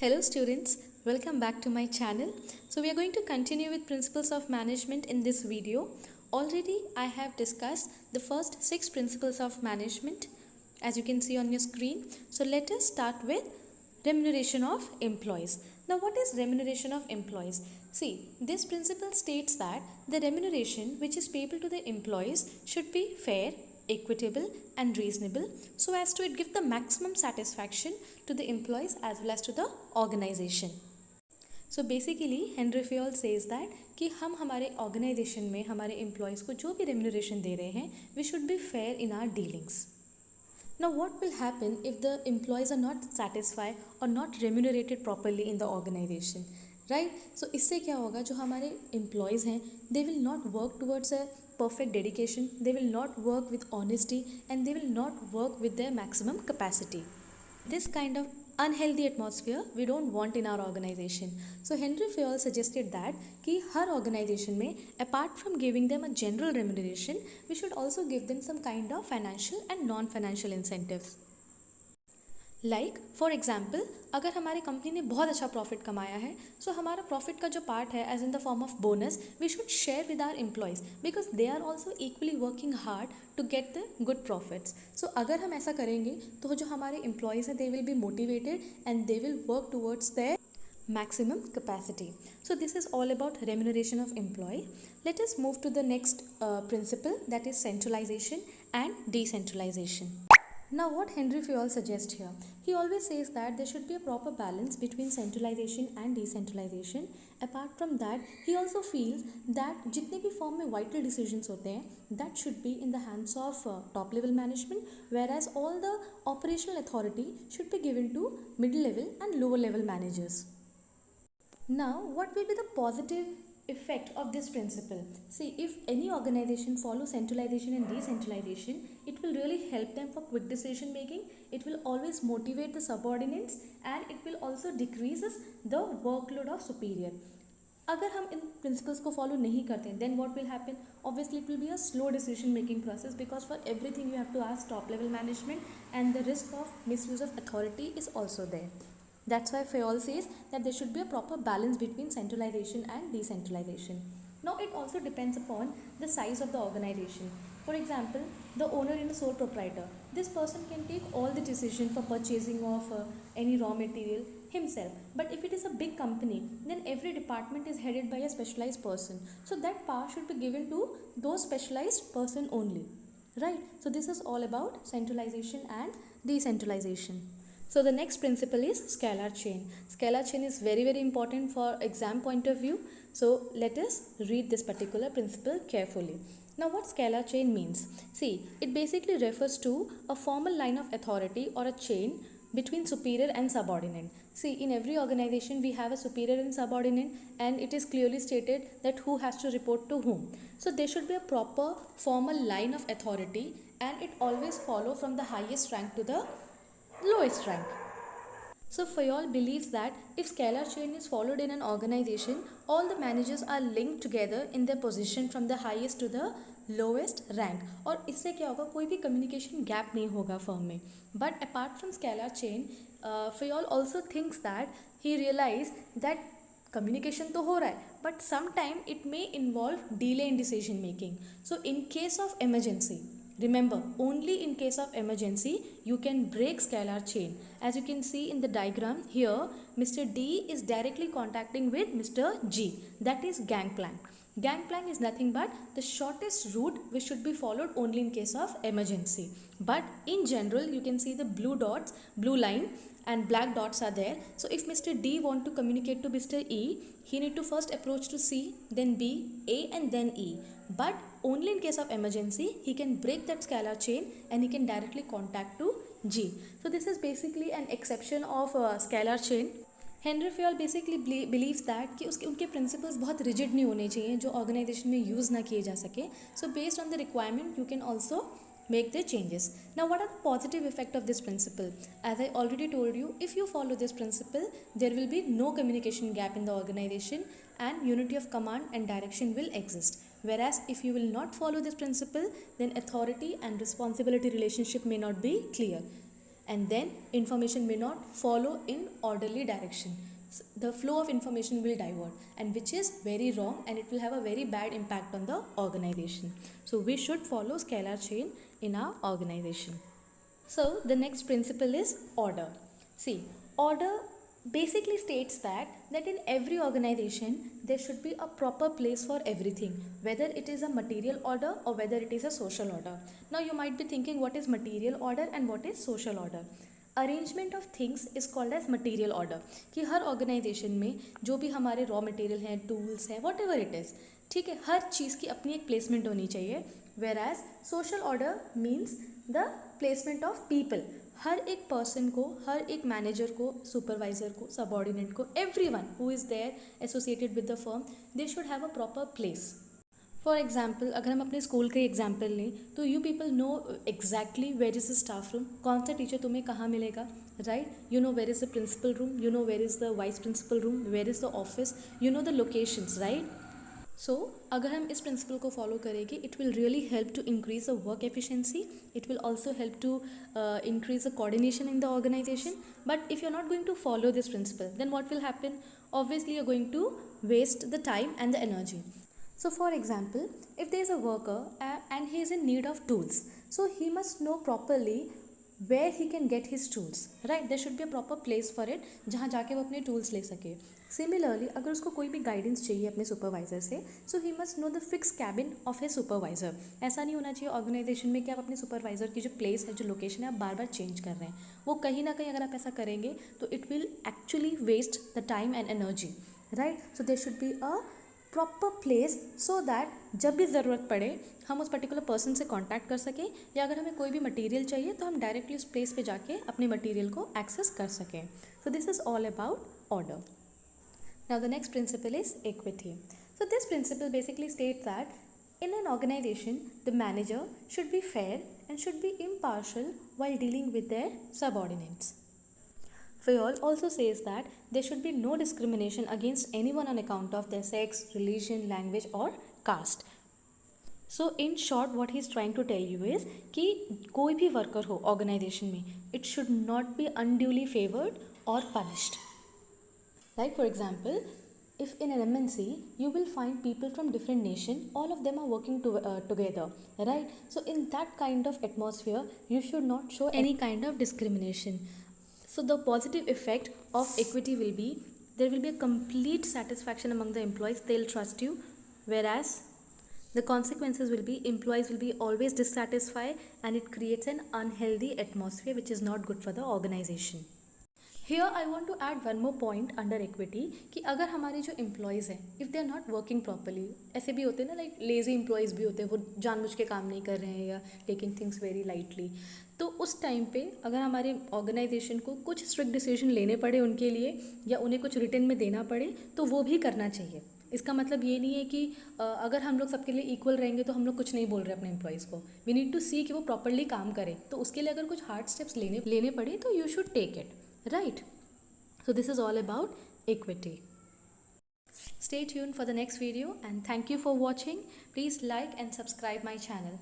Hello students, welcome back to my channel. So we are going to continue with principles of management in this video. Already I have discussed the first 6 principles of management as you can see on your screen. So let us start with remuneration of employees. Now what is remuneration of employees? See, this principle states that the remuneration which is payable to the employees should be fair, equitable and reasonable so as to it give the maximum satisfaction to the employees as well as to the organization. So basically Henri Fayol says that कि हम हमारे organization में हमारे employees को जो भी remuneration दे रहे हैं we should be fair in our dealings. Now what will happen if the employees are not satisfied or not remunerated properly in the organization? Right? So इससे क्या होगा, जो हमारे employees हैं they will not work towards a perfect dedication, they will not work with honesty and they will not work with their maximum capacity. This kind of unhealthy atmosphere we don't want in our organization. So Henri Fayol suggested that कि हर organization में apart from giving them a general remuneration, we should also give them some kind of financial and non-financial incentives. Like for example, अगर हमारी company ने बहुत अच्छा profit कमाया है सो हमारा प्रॉफिट का जो पार्ट है as in the form of bonus we should share with our employees because they are also equally working hard to get the good profits. So अगर हम ऐसा करेंगे तो जो हमारे एम्प्लॉयज़ हैं they will be motivated and they will work towards their maximum capacity. So this is all about remuneration of employee. Let us move to the next principle, that is centralization and decentralization. Now what Henri Fayol suggests here, he always says that there should be a proper balance between centralization and decentralization. Apart from that, he also feels that जितने भी form में vital decisions होते हैं that should be in the hands of top level management, whereas all the operational authority should be given to middle level and lower level managers. Now what will be the positive effect of this principle? See, if any organization follows centralization and decentralization, it will really help them for quick decision making. It will always motivate the subordinates and it will also decreases the workload of superior. अगर हम इन principles को follow नहीं करते then what will happen? Obviously it will be a slow decision making process because for everything you have to ask top level management and the risk of misuse of authority is also there. That's why Fayol says that there should be a proper balance between centralization and decentralization. Now it also depends upon the size of the organization. For example, the owner and the sole proprietor, this person can take all the decision for purchasing of any raw material himself. But if it is a big company, then every department is headed by a specialized person. So that power should be given to those specialized person only. Right? So this is all about centralization and decentralization. So the next principle is scalar chain. Scalar chain is very important for exam point of view. So let us read this particular principle carefully. Now what scalar chain means? See, it basically refers to a formal line of authority or a chain between superior and subordinate. See, in every organization we have a superior and subordinate and it is clearly stated that who has to report to whom. So there should be a proper formal line of authority and it always follow from the highest rank to the lowest rank. So Fayol believes that if scalar chain is followed in an organization, all the managers are linked together in their position from the highest to the lowest rank. और इससे क्या होगा, कोई भी communication gap नहीं होगा firm में. But apart from scalar chain, Fayol also thinks that he realized that communication तो हो रहा है, but sometime it may involve delay in decision making. So in case of emergency, remember, only in case of emergency you can break scalar chain. As you can see in the diagram here, Mr. D is directly contacting with Mr. G. That is gangplank. Gangplank is nothing but the shortest route which should be followed only in case of emergency. But in general, you can see the blue dots, blue line and black dots are there. So if Mr. D want to communicate to Mr. E, he need to first approach to C, then B, A and then E. But only in case of emergency, he can break that scalar chain and he can directly contact to G. So this is basically an exception of scalar chain. Henri Fayol basically believes that कि उनके principles बहुत rigid नहीं होने चाहिए जो organization में use ना किए जा सके. So based on the requirement, you can also make the changes. Now what are the positive effect of this principle? As I already told you, if you follow this principle, there will be no communication gap in the organization and unity of command and direction will exist. Whereas if you will not follow this principle, then authority and responsibility relationship may not be clear. and then information may not follow in orderly direction. The flow of information will divert, and which is very wrong, and it will have a very bad impact on the organization. So we should follow scalar chain in our organization. So the next principle is order. See, order basically states that in every organization there should be a proper place for everything, whether it is a material order or whether it is a social order. Now you might be thinking, what is material order and what is social order? Arrangement of things is called as material order, कि हर organization में जो भी हमारे raw material हैं, tools हैं, whatever it is, ठीक है, हर चीज़ की अपनी एक प्लेसमेंट होनी चाहिए. Whereas social order means the placement of people. हर एक पर्सन को, हर एक मैनेजर को, सुपरवाइजर को, सबऑर्डिनेट को, everyone who is there associated with the firm, they should have a proper place. For example, अगर हम अपने स्कूल का एग्जाम्पल लें तो you people know exactly where is the staff room, कौन सा टीचर तुम्हें कहाँ मिलेगा, right? You know where is the principal room, you know where is the vice principal room, where is the office, you know the locations, right? So अगर हम इस principle को follow करेंगे, it will really help to increase the work efficiency, it will also help to increase the coordination in the organisation. But if you are not going to follow this principle, then what will happen? Obviously you're going to waste the time and the energy. So for example, if there is a worker and he is in need of tools, so he must know properly where he can get his tools, right? There should be a proper place for it जहाँ जाके वो अपने tools ले सके. Similarly, अगर उसको कोई भी guidance चाहिए अपने supervisor से, so he must know the fixed cabin of his supervisor. ऐसा नहीं होना चाहिए organization में कि आप अपने supervisor की जो place है, जो location है, आप बार बार change कर रहे हैं. वो कहीं ना कहीं अगर आप ऐसा करेंगे तो it will actually waste the time and energy, right? So there should be a proper place so that जब भी ज़रूरत पड़े हम उस पर्टिकुलर पर्सन से कांटेक्ट कर सकें, या अगर हमें कोई भी मटेरियल चाहिए तो हम डायरेक्टली उस प्लेस पे जाके अपने मटेरियल को एक्सेस कर सकें. So this is all about order. Now the next principle is equity. So this principle basically state that in an organization the manager should be fair and should be impartial while dealing with their subordinates. Fayol also says that there should be no discrimination against anyone on account of their sex, religion, language or caste. So in short what he is trying to tell you is कि कोई भी worker हो organization में, it should not be unduly favored or punished. Like for example, if in an MNC you will find people from different nation, all of them are working together, right? So in that kind of atmosphere you should not show any kind of discrimination. So the positive effect of equity will be, there will be a complete satisfaction among the employees, they'll trust you, whereas the consequences will be employees will be always dissatisfied and it creates an unhealthy atmosphere which is not good for the organization. Here I want to add one more point under equity कि अगर हमारे जो employees हैं, if they are not working properly, ऐसे भी होते हैं ना, like lazy employees भी होते हैं, वो जानबूझ के काम नहीं कर रहे हैं या taking things very lightly, तो उस टाइम पे अगर हमारे ऑर्गेनाइजेशन को कुछ स्ट्रिक्ट डिसीजन लेने पड़े उनके लिए या उन्हें कुछ रिटर्न में देना पड़े तो वो भी करना चाहिए. इसका मतलब ये नहीं है कि अगर हम लोग सबके लिए इक्वल रहेंगे तो हम लोग कुछ नहीं बोल रहे अपने एम्प्लॉयज़ को. वी नीड टू सी कि वो प्रॉपरली काम करें, तो उसके लिए अगर कुछ हार्ड स्टेप्स लेने पड़े तो you should take it, right? So this is all about equity. Stay tuned for the next video and thank you for watching. Please like and subscribe my channel.